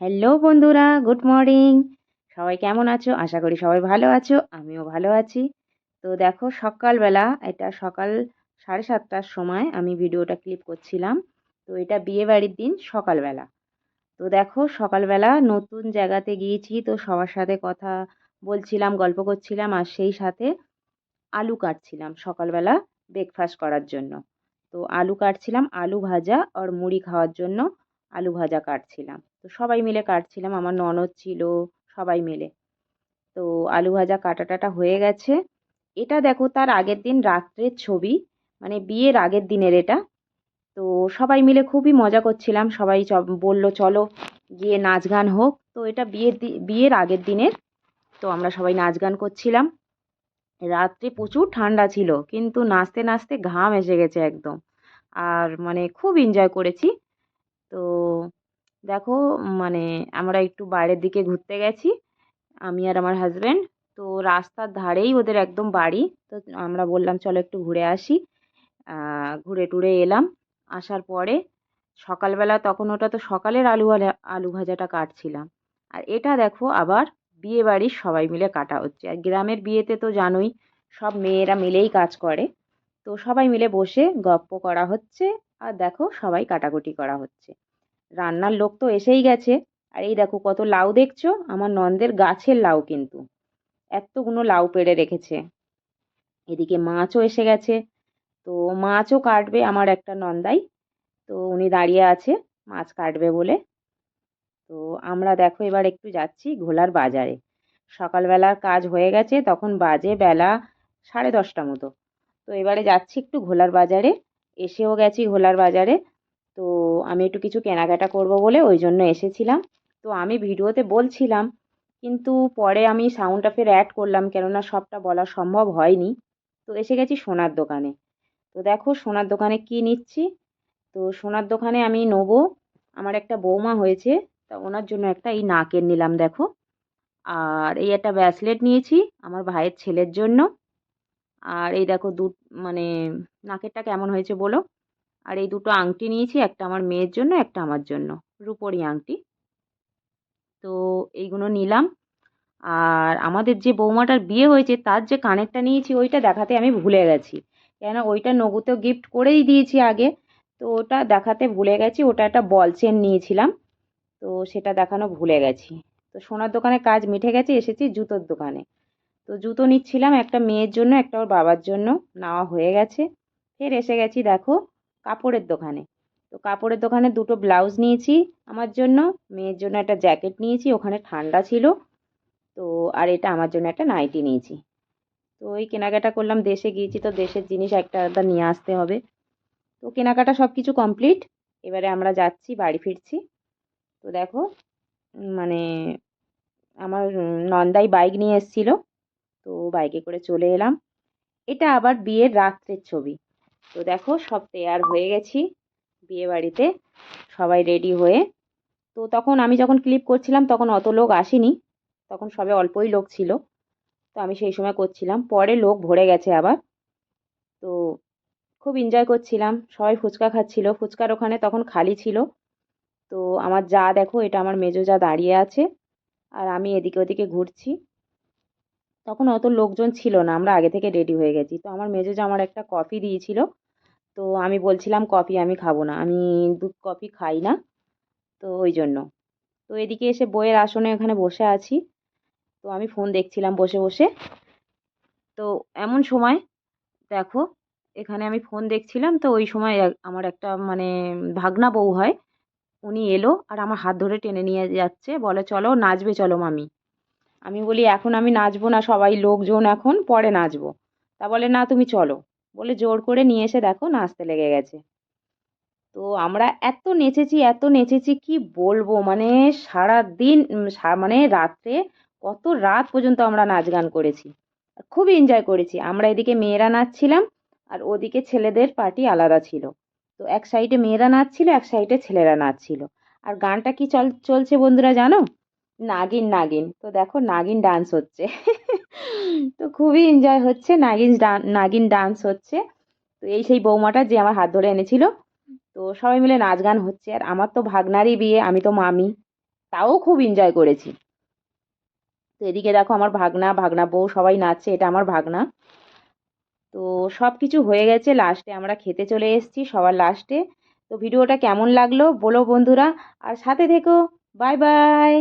Hello বন্ধুরা, good morning. সবাই কেমন আছো? আশা করি সবাই ভালো আছো, আমিও ভালো আছি। তো দেখো সকালবেলা, এটা সকাল 7:30টার সময় আমি ভিডিওটা ক্লিপ করছিলাম। তো এটা বিয়ে বাড়ির দিন সকালবেলা। তো দেখো সকালবেলা নতুন জায়গাতে গিয়েছি, তো সবার সাথে কথা বলছিলাম, গল্প করছিলাম, আর সেই সাথে আলু কাটছিলাম সকালবেলা ব্রেকফাস্ট করার জন্য। তো আলু কাটছিলাম, আলু ভাজা আর মুড়ি খাওয়ার জন্য আলু ভাজা কাটছিলাম। তো সবাই মিলে কাটছিলাম, আমার ননদ ছিল, সবাই মিলে। তো আলু ভাজা কাটা টাটা হয়ে গেছে। এটা দেখো তার আগের দিন রাত্রের ছবি, মানে বিয়ের আগের দিনের এটা। তো সবাই মিলে খুবই মজা করছিলাম, সবাই বললো চলো গিয়ে নাচ গান হোক। তো এটা বিয়ের আগের দিনের। তো আমরা সবাই নাচ গান করছিলাম। রাত্রে প্রচুর ঠান্ডা ছিল, কিন্তু নাচতে নাচতে ঘাম এসে গেছে একদম। আর মানে খুব এনজয় করেছি। তো দেখো, মানে আমরা একটু বাইরের দিকে ঘুরতে গেছি, আমি আর আমার হাজবেন্ড। তো রাস্তার ধারেই ওদের একদম বাড়ি। তো আমরা বললাম চলো একটু ঘুরে আসি। ঘুরে টুরে এলাম। আসার পরে সকালবেলা, তখন ওটা তো সকালের আলু ভাজাটা কাটছিলাম। আর এটা দেখো আবার বিয়ে বাড়ির সবাই মিলে কাটা হচ্ছে। আর গ্রামের বিয়েতে তো জানোই সব মেয়েরা মিলেই কাজ করে। তো সবাই মিলে বসে গপ্প করা হচ্ছে। আর দেখো সবাই কাটাকুটি করা হচ্ছে। রান্নার লোক তো এসেই গেছে। আর এই দেখো কত লাউ দেখছো, আমার নন্দের গাছের লাউ কিন্তু। এতগুলো লাউ পেড়ে রেখেছে। এদিকে মাছও এসে গেছে। তো মাছও কাটবে আমার একটা নন্দাই। তো উনি দাঁড়িয়ে আছে মাছ কাটবে বলে। তো আমরা দেখো এবার একটু যাচ্ছি ঘোলার বাজারে। সকালবেলার কাজ হয়ে গেছে, তখন বাজে বেলা 10:30 মতো। তো এবারে যাচ্ছি একটু ঘোলার বাজারে। এসেও গেছি ঘোলার বাজারে। তো আমি একটু কিছু কেনাকাটা করব বলে ওই জন্য এসেছিলাম। তো আমি ভিডিওতে বলছিলাম, কিন্তু পরে আমি সাউন্ডটা ফের অ্যাড করলাম, কেননা সবটা বলা সম্ভব হয়নি। তো এসে গেছি সোনার দোকানে। তো দেখো সোনার দোকানে কি নিচ্ছি। তো সোনার দোকানে আমি নেবো, আমার একটা বৌমা হয়েছে, তা ওনার জন্য একটা এই নাকের নিলাম দেখো। আর এই একটা ব্রেসলেট নিয়েছি আমার ভাইয়ের ছেলের জন্য। আর এই দেখো মানে নাকেরটা কেমন হয়েছে বলো। আর এই দুটো আংটি নিয়েছি, একটা আমার মেয়ের জন্য, একটা আমার জন্য, রূপোরই আংটি। তো এইগুলো নিলাম। আর আমাদের যে বৌমাটার বিয়ে হয়েছে তার যে কানেরটা নিয়েছি ওইটা দেখাতে আমি ভুলে গেছি। কেন ওইটা নবুতেও গিফট করেই দিয়েছি আগে। তো ওটা দেখাতে ভুলে গেছি, ওটা একটা বল চেন নিয়েছিলাম। তো সেটা দেখানো ভুলে গেছি। তো সোনার দোকানে কাজ মিটে গেছে, এসেছি জুতোর দোকানে। তো জুতো নিচ্ছিলাম, একটা মেয়ের জন্য, একটা ওর বাবার জন্য নেওয়া হয়ে গেছে। ফের এসে গেছি দেখো কাপড়ের দোকানে। তো কাপড়ের দোকানে দুটো ব্লাউজ নিয়েছি আমার জন্য, মেয়ের জন্য একটা জ্যাকেট নিয়েছি, ওখানে ঠান্ডা ছিল। তো আর এটা আমার জন্য একটা নাইটি নিয়েছি। তো ওই কেনাকাটা করলাম, দেশে গিয়েছি তো দেশের জিনিস একটা আধটা নিয়ে আসতে হবে। তো কেনাকাটা সব কিছু কমপ্লিট। এবারে আমরা যাচ্ছি, বাড়ি ফিরছি। তো দেখো মানে আমার নন্দাই বাইক নিয়ে এসেছিল। তো বাইকে করে চলে এলাম। এটা আবার বিয়ের রাত্রের ছবি। তো দেখো সব তৈয়ার হয়ে গেছি বিয়ে বাড়িতে, সবাই রেডি হয়ে। তো তখন আমি যখন ক্লিপ করছিলাম তখন অত লোক আসেনি, তখন সবে অল্পই লোক ছিল। তো আমি সেই সময় করছিলাম, পরে লোক ভরে গেছে আবার। তো খুব এনজয় করছিলাম, সবাই ফুচকা খাচ্ছিল, ফুচকার ওখানে তখন খালি ছিল। তো আমার যা দেখো, এটা আমার মেজো যা দাঁড়িয়ে আছে, আর আমি এদিকে ওদিকে ঘুরছি। তখন অত লোকজন ছিল না, আমরা আগে থেকে রেডি হয়ে গেছি। তো আমার মেজো যা আমার একটা কফি দিয়েছিল। তো আমি বলছিলাম কফি আমি খাবো না, আমি দুধ কফি খাই না। তো ওই জন্য। তো এদিকে এসে বইয়ের আসনে ওখানে বসে আছি। তো আমি ফোন দেখছিলাম বসে বসে। তো এমন সময় দেখো এখানে আমি ফোন দেখছিলাম, তো ওই সময় আমার একটা মানে ভাগনা বউ হয়, উনি এলো আর আমার হাত ধরে টেনে নিয়ে যাচ্ছে, বলে চলো নাচবে চলো মামি। আমি বলি এখন আমি নাচবো না, সবাই লোকজন এখন পরে নাচবো। তা বলে না তুমি চলো, বলে জোর করে নিয়ে এসে দেখো নাচতে লেগে গেছে। তো আমরা এত নেচেছি এত নেচেছি কি বলবো, মানে সারা দিন মানে রাত্রে কত রাত পর্যন্ত আমরা নাচ গান করেছি। আর খুব এনজয় করেছি আমরা, এদিকে মেয়েরা নাচছিলাম আর ওদিকে ছেলেদের পার্টি আলাদা ছিল। তো এক সাইডে মেয়েরা নাচছিল, এক সাইডে ছেলেরা নাচছিল। আর গানটা কি চলছে বন্ধুরা জানো? নাগিন নাগিন। তো দেখো নাগিন ডান্স হচ্ছে। তো খুবই এনজয় হচ্ছে, নাগিন ডান্স হচ্ছে। তো এই সেই বৌমাটা যে আমার হাত ধরে এনেছিল। তো সবাই মিলে নাচ গান হচ্ছে, আর আমার তো ভাগনারই বিয়ে, আমি তো মামি। তাও খুব এনজয় করেছি। তো এদিকে দেখো আমার ভাগনা, ভাগনা বউ সবাই নাচছে, এটা আমার ভাগনা। তো সব কিছু হয়ে গেছে, লাস্টে আমরা খেতে চলে এসেছি সবার লাস্টে। তো ভিডিওটা কেমন লাগলো বলো বন্ধুরা, আর সাথে থেকো। Bye bye.